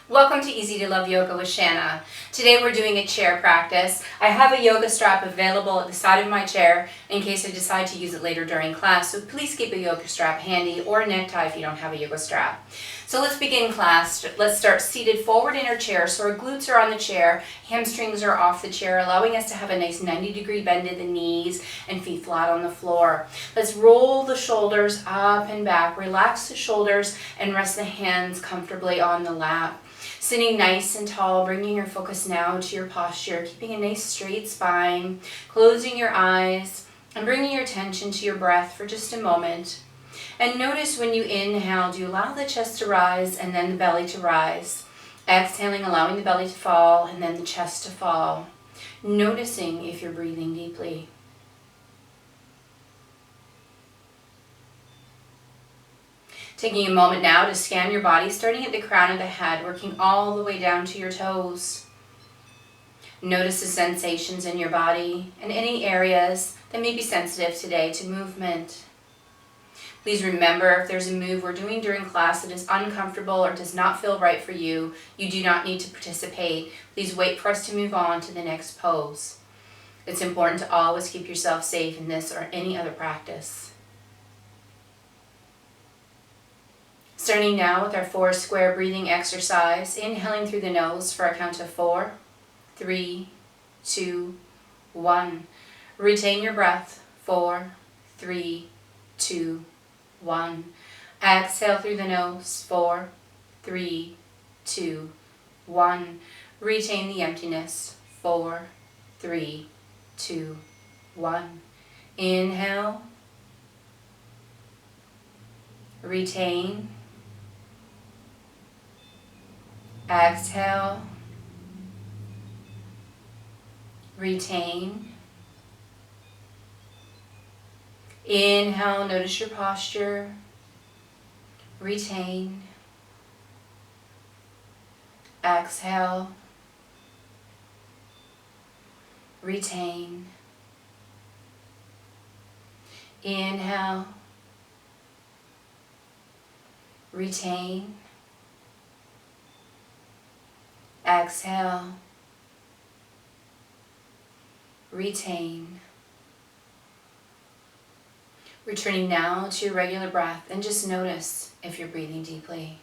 Welcome to Easy to Love Yoga with Shanna. Today we're doing a chair practice. I have a yoga strap available at the side of my chair in case I decide to use it later during class, so please keep a yoga strap handy or a necktie if you don't have a yoga strap. So let's begin class. Let's start seated forward in our chair so our glutes are on the chair, hamstrings are off the chair, allowing us to have a nice 90-degree bend in the knees and feet flat on the floor. Let's roll the shoulders up and back, relax the shoulders and rest the hands comfortably on the lap. Sitting nice and tall, bringing your focus now to your posture, keeping a nice straight spine, closing your eyes, and bringing your attention to your breath for just a moment. And notice when you inhale, do you allow the chest to rise and then the belly to rise? Exhaling, allowing the belly to fall and then the chest to fall. Noticing if you're breathing deeply. Taking a moment now to scan your body, starting at the crown of the head, working all the way down to your toes. Notice the sensations in your body and any areas that may be sensitive today to movement. Please remember, if there's a move we're doing during class that is uncomfortable or does not feel right for you, you do not need to participate. Please wait for us to move on to the next pose. It's important to always keep yourself safe in this or any other practice. Starting now with our 4 square breathing exercise, inhaling through the nose for a count of 4, 3, 2, 1. Retain your breath, 4, 3, 2, 1. Exhale through the nose, 4, 3, 2, 1. Retain the emptiness, 4, 3, 2, 1. Inhale, retain, exhale, retain. Inhale, notice your posture, retain. Exhale, retain. Inhale, retain. Exhale, retain. Returning now to your regular breath and just notice if you're breathing deeply.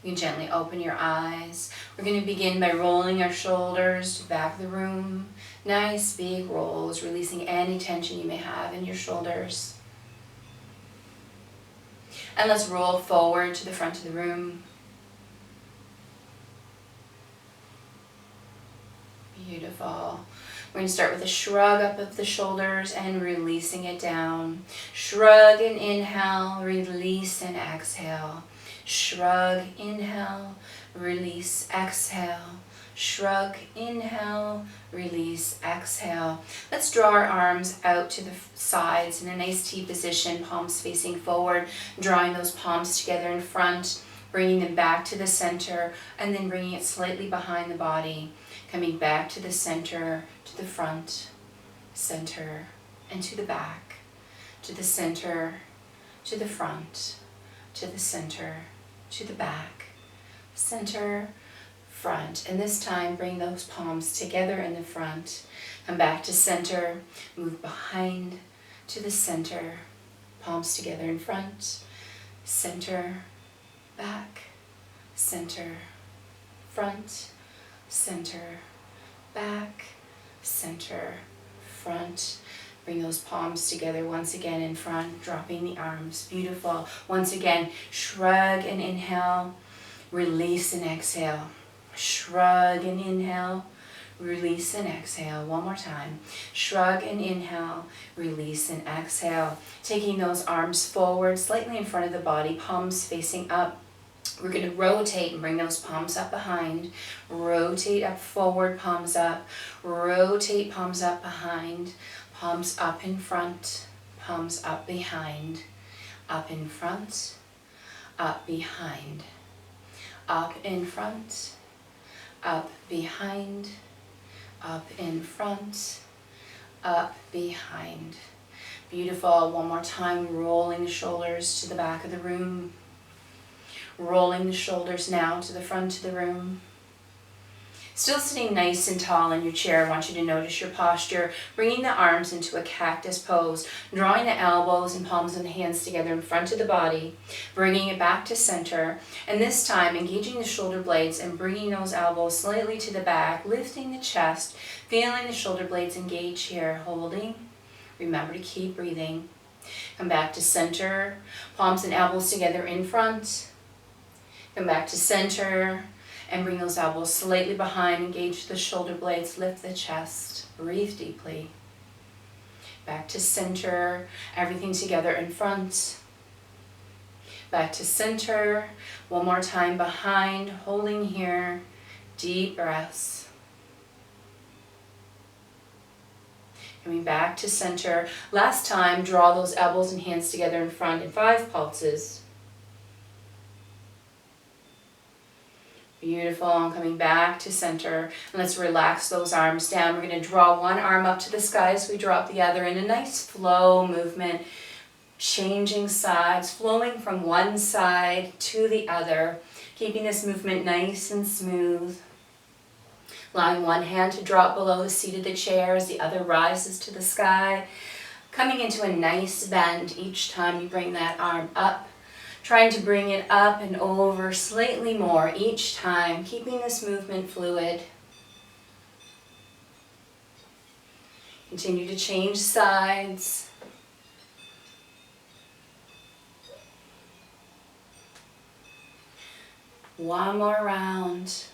You can gently open your eyes. We're going to begin by rolling our shoulders to the back of the room. Nice big rolls, releasing any tension you may have in your shoulders. And let's roll forward to the front of the room. Beautiful. We're going to start with a shrug up of the shoulders and releasing it down. Shrug and inhale, release and exhale. Shrug, inhale, release, exhale. Shrug, inhale, release, exhale. Let's draw our arms out to the sides in a nice T position, palms facing forward, drawing those palms together in front, bringing them back to the center, and then bringing it slightly behind the body. Coming back to the center, to the front, center, and to the back, to the center, to the front, to the center, to the back, center, front. And this time, bring those palms together in the front. Come back to center, move behind to the center, palms together in front, center, back, center, front, center, back, center, front. Bring those palms together once again in front, dropping the arms. Beautiful. Once again, shrug and inhale, release and exhale. Shrug and inhale, release and exhale. One more time. Shrug and inhale, release and exhale. Taking those arms forward, slightly in front of the body, palms facing up. We're going to rotate and bring those palms up behind. Rotate up forward, palms up. Rotate, palms up behind. Palms up in front, palms up behind. Up in front, up behind. Up in front, up behind. Up in front, up behind. Beautiful. One more time, rolling the shoulders to the back of the room. Rolling the shoulders now to the front of the room. Still sitting nice and tall in your chair, I want you to notice your posture, bringing the arms into a cactus pose, drawing the elbows and palms of the hands together in front of the body, bringing it back to center, and this time engaging the shoulder blades and bringing those elbows slightly to the back, lifting the chest, feeling the shoulder blades engage here, holding. Remember to keep breathing. Come back to center, palms and elbows together in front. Come back to center and bring those elbows slightly behind, engage the shoulder blades, lift the chest, breathe deeply. Back to center, everything together in front. Back to center, one more time behind, holding here, deep breaths. Coming back to center. Last time, draw those elbows and hands together in front in 5 pulses. Beautiful, and coming back to center. And let's relax those arms down. We're going to draw one arm up to the sky as we drop the other in a nice flow movement. Changing sides, flowing from one side to the other. Keeping this movement nice and smooth. Allowing one hand to drop below the seat of the chair as the other rises to the sky. Coming into a nice bend each time you bring that arm up. Trying to bring it up and over slightly more each time, keeping this movement fluid. Continue to change sides. One more round.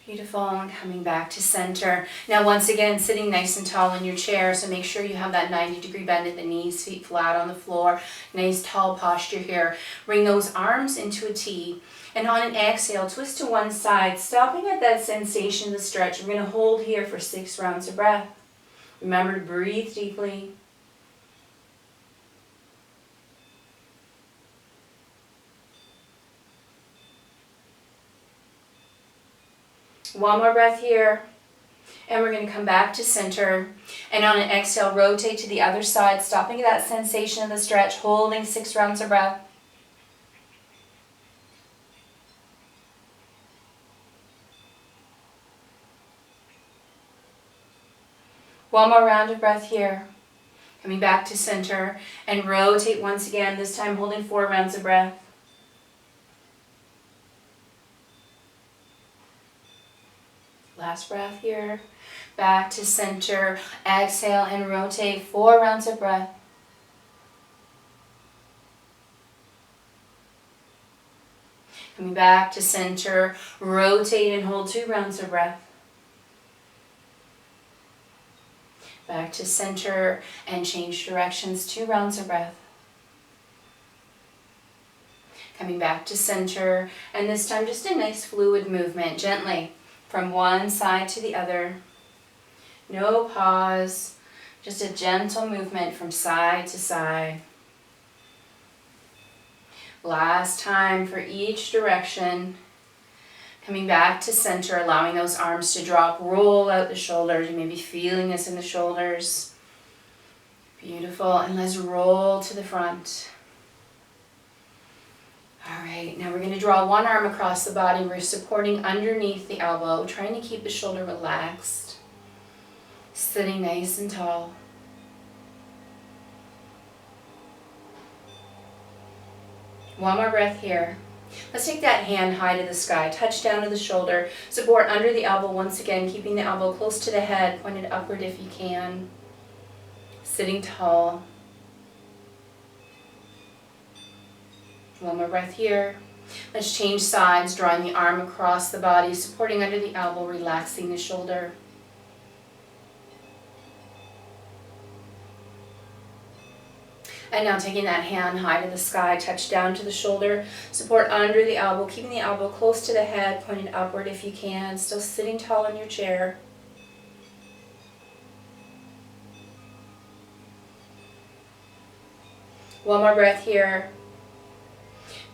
Beautiful, and coming back to center. Now once again, sitting nice and tall in your chair, so make sure you have that 90-degree bend at the knees, feet flat on the floor. Nice tall posture here. Bring those arms into a T, and on an exhale, twist to one side, stopping at that sensation of the stretch. We're going to hold here for 6 rounds of breath. Remember to breathe deeply. One more breath here, and we're going to come back to center, and on an exhale, rotate to the other side, stopping at that sensation of the stretch, holding 6 rounds of breath. One more round of breath here, coming back to center, and rotate once again, this time holding 4 rounds of breath. Last breath here, back to center, exhale and rotate 4 rounds of breath. Coming back to center, rotate and hold 2 rounds of breath. Back to center and change directions, 2 rounds of breath. Coming back to center, and this time just a nice fluid movement, gently. From one side to the other. No pause, just a gentle movement from side to side. Last time for each direction. Coming back to center, allowing those arms to drop, roll out the shoulders. You may be feeling this in the shoulders. Beautiful, and let's roll to the front. All right, now we're going to draw one arm across the body. We're supporting underneath the elbow, trying to keep the shoulder relaxed. Sitting nice and tall. One more breath here. Let's take that hand high to the sky, touch down to the shoulder, support under the elbow once again, keeping the elbow close to the head, pointed upward if you can. Sitting tall. One more breath here. Let's change sides, drawing the arm across the body, supporting under the elbow, relaxing the shoulder. And now taking that hand high to the sky, touch down to the shoulder, support under the elbow, keeping the elbow close to the head, pointed upward if you can, still sitting tall in your chair. One more breath here.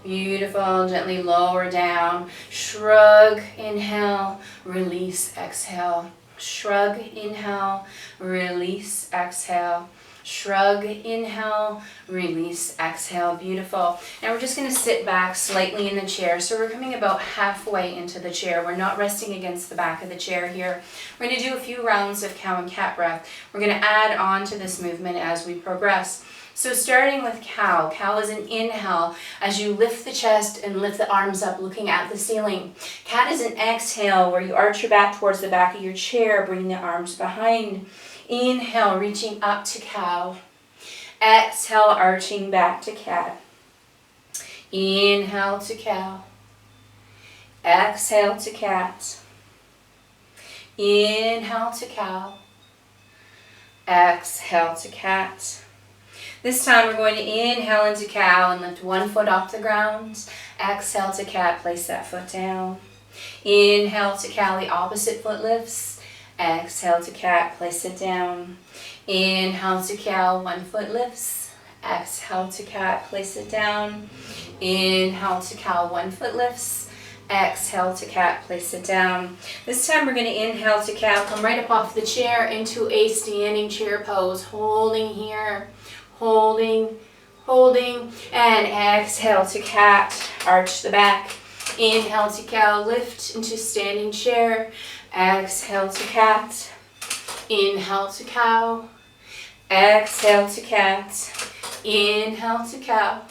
Beautiful, gently lower down, shrug, inhale, release, exhale. Shrug, inhale, release, exhale. Shrug, inhale, release, exhale. Beautiful. Now we're just going to sit back slightly in the chair. So we're coming about halfway into the chair. We're not resting against the back of the chair here. We're going to do a few rounds of cow and cat breath. We're going to add on to this movement as we progress. So starting with cow. Cow is an inhale as you lift the chest and lift the arms up looking at the ceiling. Cat is an exhale where you arch your back towards the back of your chair, bringing the arms behind. Inhale, reaching up to cow. Exhale, arching back to cat. Inhale to cow. Exhale to cat. Inhale to cow. Exhale to cat. This time we're going to inhale into cow and lift one foot off the ground. Exhale to cat, place that foot down. Inhale to cow, the opposite foot lifts. Exhale to cat, place it down. Inhale to cow, one foot lifts. Exhale to cat, place it down. Inhale to cow, one foot lifts. Exhale to cat, place it down. This time we're going to inhale to cow, come right up off the chair into a standing chair pose. Holding here, holding, and exhale to cat, arch the back. Inhale to cow, lift into standing chair. Exhale to cat. Inhale to cow. Exhale to cat. Inhale to cow.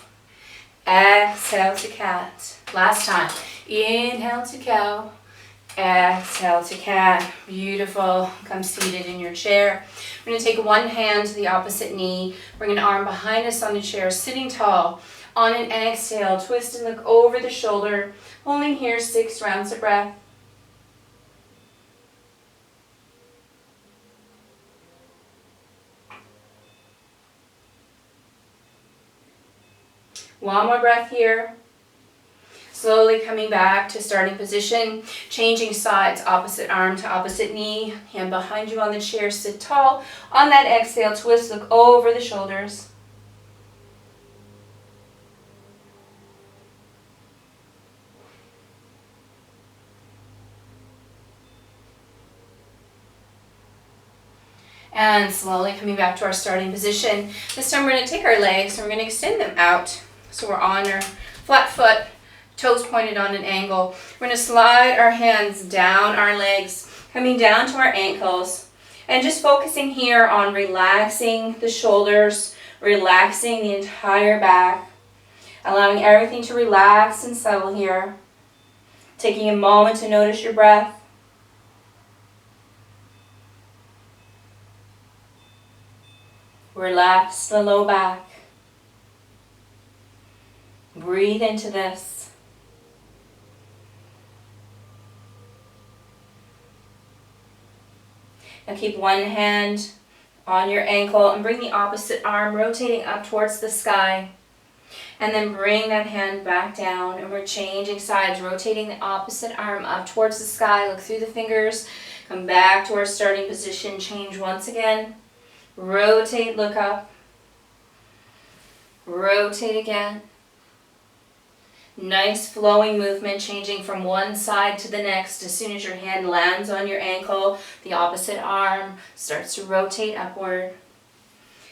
Exhale to cat. Last time. Inhale to cow. Exhale to cat. Beautiful. Come seated in your chair. We're going to take one hand to the opposite knee. Bring an arm behind us on the chair, sitting tall. On an exhale, twist and look over the shoulder. Holding here 6 rounds of breath. One more breath here. Slowly coming back to starting position, changing sides, opposite arm to opposite knee, hand behind you on the chair, sit tall. On that exhale, twist, look over the shoulders. And slowly coming back to our starting position. This time we're going to take our legs and we're going to extend them out. So we're on our flat foot, toes pointed on an angle. We're going to slide our hands down our legs, coming down to our ankles. And just focusing here on relaxing the shoulders, relaxing the entire back. Allowing everything to relax and settle here. Taking a moment to notice your breath. Relax the low back. Breathe into this. Now keep one hand on your ankle and bring the opposite arm rotating up towards the sky. And then bring that hand back down, and we're changing sides, rotating the opposite arm up towards the sky. Look through the fingers. Come back to our starting position. Change once again. Rotate, look up. Rotate again. Nice flowing movement, changing from one side to the next. As soon as your hand lands on your ankle, the opposite arm starts to rotate upward.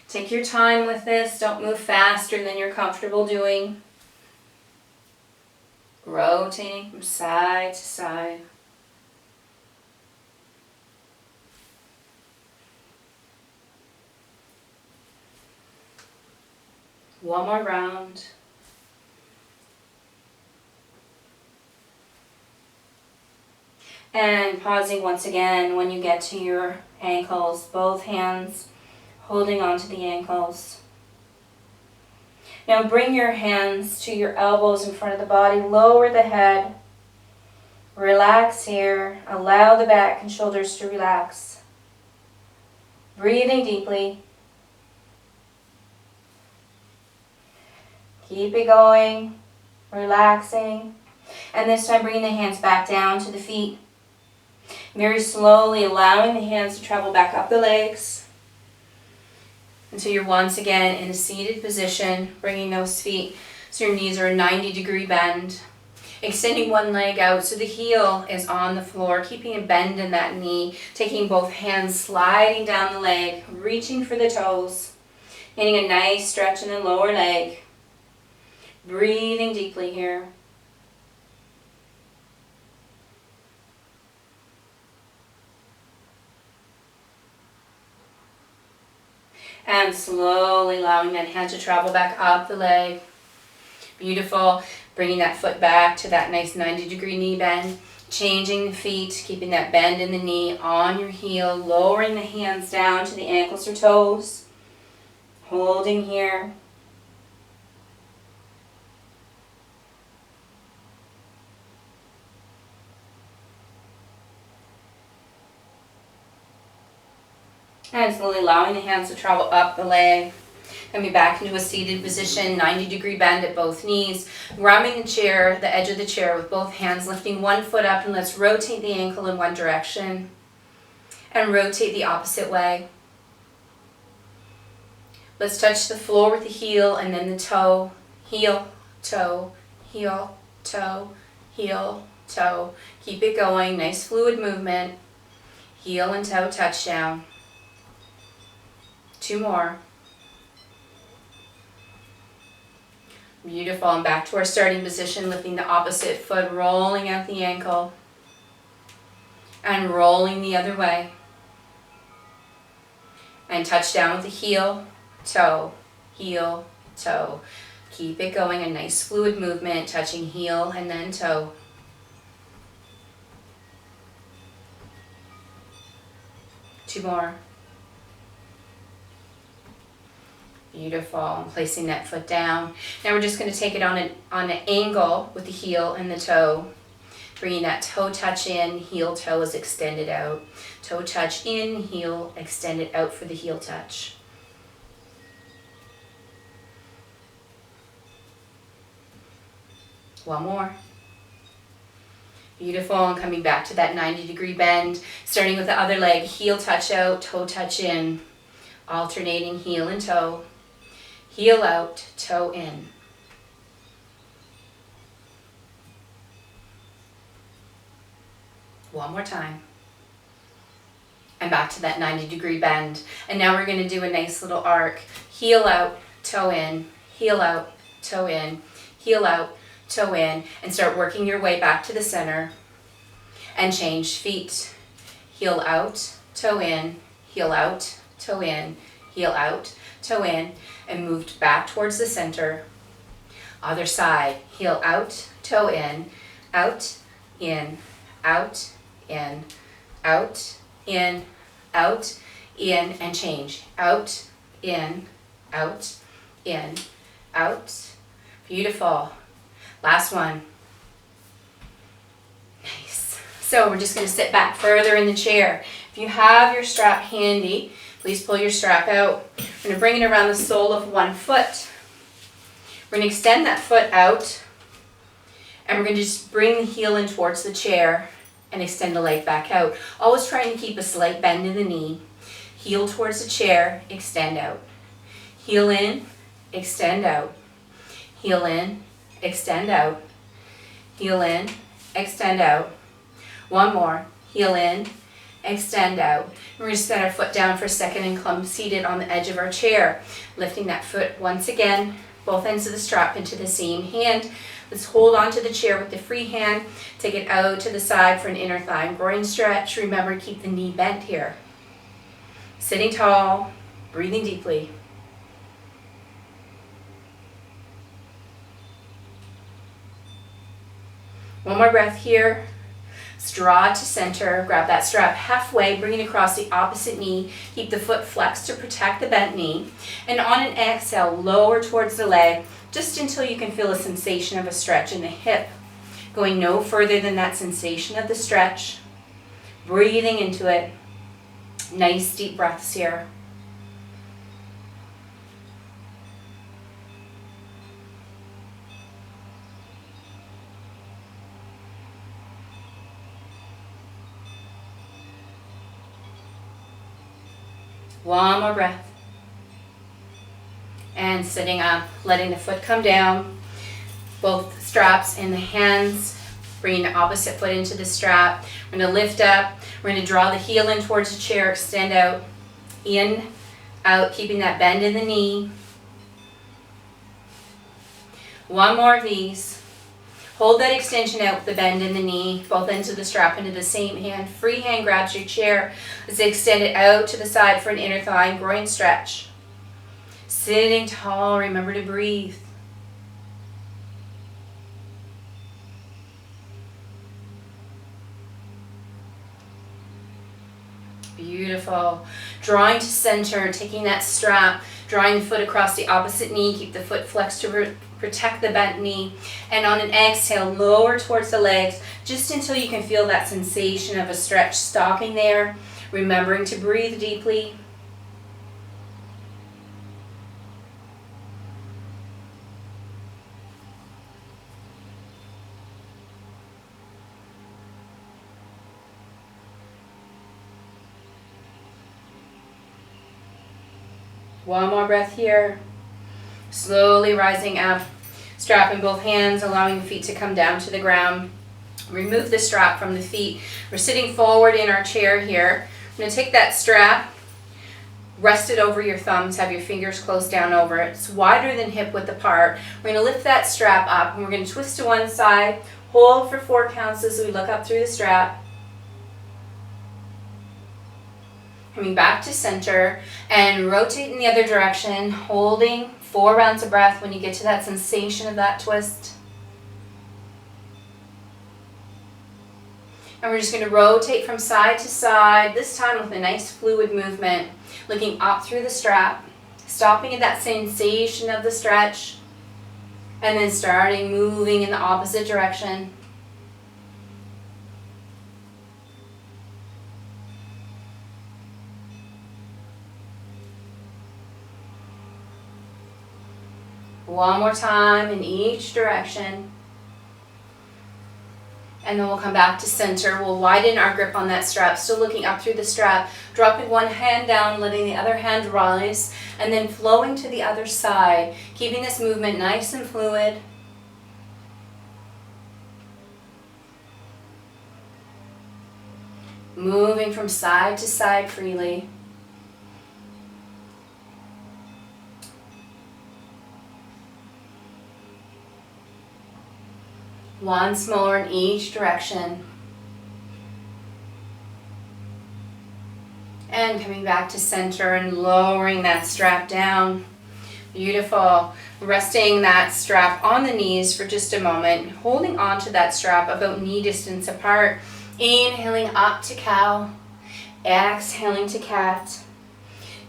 Take your time with this. Don't move faster than you're comfortable doing. Rotating from side to side. One more round. And pausing once again when you get to your ankles, both hands holding onto the ankles. Now bring your hands to your elbows in front of the body, lower the head. Relax here. Allow the back and shoulders to relax. Breathing deeply. Keep it going, relaxing. And this time bringing the hands back down to the feet. Very slowly allowing the hands to travel back up the legs until you're once again in a seated position, bringing those feet so your knees are a 90-degree bend. Extending one leg out so the heel is on the floor, keeping a bend in that knee, taking both hands, sliding down the leg, reaching for the toes. Getting a nice stretch in the lower leg. Breathing deeply here. And slowly allowing that hand to travel back up the leg. Beautiful. Bringing that foot back to that nice 90-degree knee bend. Changing the feet, keeping that bend in the knee on your heel. Lowering the hands down to the ankles or toes. Holding here. And slowly allowing the hands to travel up the leg. Coming back into a seated position, 90-degree bend at both knees. Grabbing the chair, the edge of the chair with both hands, lifting one foot up, and let's rotate the ankle in one direction. And rotate the opposite way. Let's touch the floor with the heel and then the toe. Heel, toe, heel, toe, heel, toe. Keep it going, nice fluid movement. Heel and toe touch down. 2 more. Beautiful, and back to our starting position, lifting the opposite foot, rolling out the ankle, and rolling the other way. And touch down with the heel, toe, heel, toe. Keep it going, a nice fluid movement, touching heel and then toe. Two more. Beautiful. Placing that foot down. Now we're just going to take it on an angle with the heel and the toe. Bringing that toe touch in, heel toe is extended out. Toe touch in, heel extended out for the heel touch. One more. Beautiful, and coming back to that 90-degree bend. Starting with the other leg, heel touch out, toe touch in. Alternating heel and toe. Heel out, toe in. One more time. And back to that 90-degree bend. And now we're going to do a nice little arc. Heel out, toe in, heel out, toe in, heel out, toe in, and start working your way back to the center. And change feet. Heel out, toe in, heel out, toe in, heel out, toe in, and moved back towards the center. Other side, heel out, toe in, out, in, out, in, out, in, out, in, and change. Out, in, out, in, out. Beautiful. Last one. Nice. So we're just going to sit back further in the chair. If you have your strap handy, please pull your strap out. We're going to bring it around the sole of one foot. We're going to extend that foot out, and we're going to just bring the heel in towards the chair and extend the leg back out. Always trying to keep a slight bend in the knee. Heel towards the chair, extend out. Heel in, extend out. Heel in, extend out. Heel in, extend out. One more. Heel in, extend out. We're going to set our foot down for a second and come seated on the edge of our chair. Lifting that foot once again, both ends of the strap into the same hand. Let's hold on to the chair with the free hand. Take it out to the side for an inner thigh and groin stretch. Remember to keep the knee bent here. Sitting tall, breathing deeply. One more breath here. Draw to center, grab that strap halfway, bring it across the opposite knee. Keep the foot flexed to protect the bent knee. And on an exhale, lower towards the leg, just until you can feel a sensation of a stretch in the hip. Going no further than that sensation of the stretch. Breathing into it. Nice deep breaths here. One more breath. And sitting up, letting the foot come down. Both straps in the hands. Bringing the opposite foot into the strap. We're going to lift up. We're going to draw the heel in towards the chair. Extend out. In, out, keeping that bend in the knee. One more of these. Hold that extension out with the bend in the knee, both ends of the strap into the same hand. Free hand grabs your chair. Let's extend it out to the side for an inner thigh and groin stretch. Sitting tall, remember to breathe. Beautiful. Drawing to center, taking that strap, drawing the foot across the opposite knee. Keep the foot flexed to protect the bent knee. And on an exhale, lower towards the legs, just until you can feel that sensation of a stretch. Stopping there, remembering to breathe deeply. One more breath here. Slowly rising up, strap in both hands, allowing the feet to come down to the ground. Remove the strap from the feet. We're sitting forward in our chair here. I'm going to take that strap, rest it over your thumbs, have your fingers close down over it. It's wider than hip width apart. We're going to lift that strap up and we're going to twist to one side, hold for 4 counts as we look up through the strap. Coming back to center and rotate in the other direction, holding 4 rounds of breath when you get to that sensation of that twist. And we're just going to rotate from side to side, this time with a nice fluid movement, looking up through the strap, stopping at that sensation of the stretch, and then starting moving in the opposite direction. One more time in each direction. And then we'll come back to center. We'll widen our grip on that strap, still looking up through the strap, dropping one hand down, letting the other hand rise, and then flowing to the other side, keeping this movement nice and fluid. Moving from side to side freely. Once more in each direction. And coming back to center and lowering that strap down. Beautiful. Resting that strap on the knees for just a moment. Holding on to that strap about knee distance apart. Inhaling up to cow. Exhaling to cat.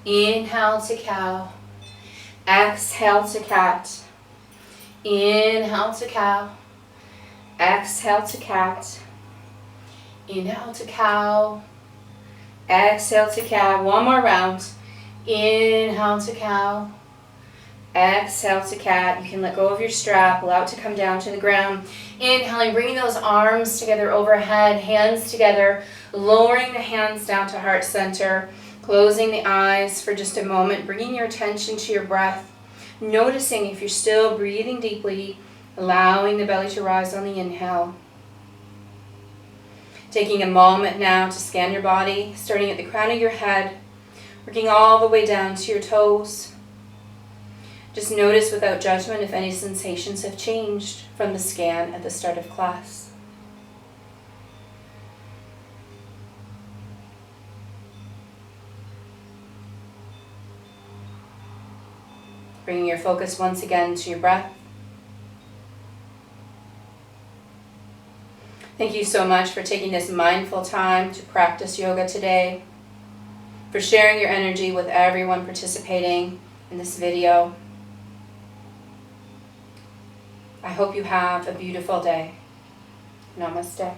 Inhale to cow. Exhale to cat. Inhale to cow. Exhale to cat. Inhale to cow. Exhale to cat. One more round. Inhale to cow. Exhale to cat. You can let go of your strap. Allow it to come down to the ground. Inhaling, bringing those arms together overhead, hands together, lowering the hands down to heart center, closing the eyes for just a moment, bringing your attention to your breath, noticing if you're still breathing deeply, allowing the belly to rise on the inhale. Taking a moment now to scan your body, starting at the crown of your head, working all the way down to your toes. Just notice without judgment if any sensations have changed from the scan at the start of class. Bringing your focus once again to your breath. Thank you so much for taking this mindful time to practice yoga today, for sharing your energy with everyone participating in this video. I hope you have a beautiful day. Namaste.